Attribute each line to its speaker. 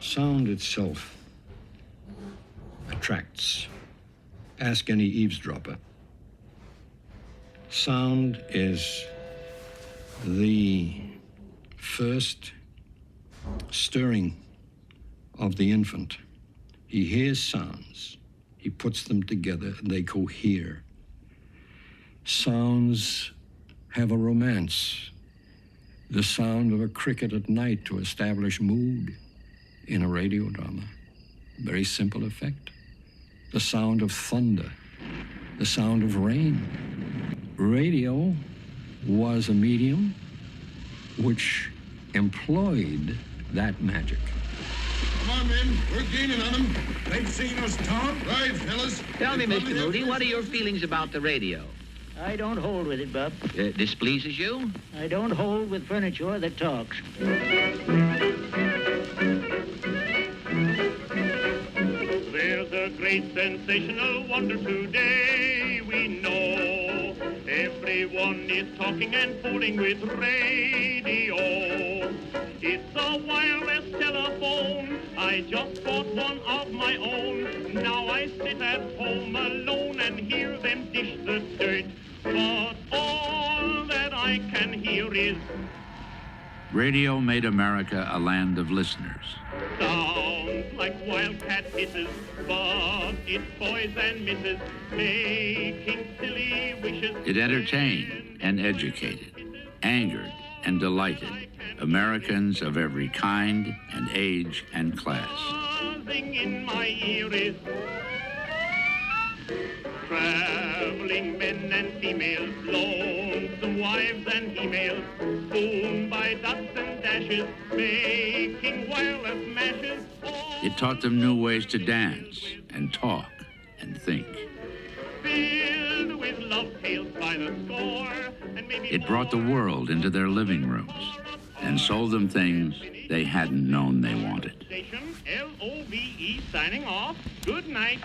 Speaker 1: Sound itself attracts. Ask any eavesdropper. Sound is the first stirring of the infant. He hears sounds, he puts them together, and they cohere. Sounds have a romance. The sound of a cricket at night to establish mood in a radio drama. Very simple effect. The sound of thunder, the sound of rain. Radio was a medium which employed that magic.
Speaker 2: Come on, men. We're gaining on them.
Speaker 3: They've seen us, Tom.
Speaker 2: Right, fellas.
Speaker 4: Tell me, Mr. Moody, what are your feelings about the radio?
Speaker 5: I don't hold with it, Bub.
Speaker 4: Displeases you?
Speaker 5: I don't hold with furniture that talks.
Speaker 6: There's a great sensational wonder today, we know. Everyone is talking and fooling with radio. It's a wireless telephone. I just bought one of my own. Now I sit at home alone and hear them dish the dirt. But all that I can hear is
Speaker 7: Radio made America a land of listeners.
Speaker 6: sounds like wildcat hisses, but it's boys and misses making silly wishes.
Speaker 7: It entertained and educated, angered and delighted Americans of every kind and age and class.
Speaker 6: Buzzing in my ear is traveling men and females, lonesome wives and he-males, spooned by ducks and dashes, making wireless mashes.
Speaker 7: It taught them new ways to dance and talk and think.
Speaker 6: Filled with love tales by the score, and maybe
Speaker 7: It brought the world into their living rooms and sold them things they hadn't known they wanted.
Speaker 6: Station LOVE signing off. Good night.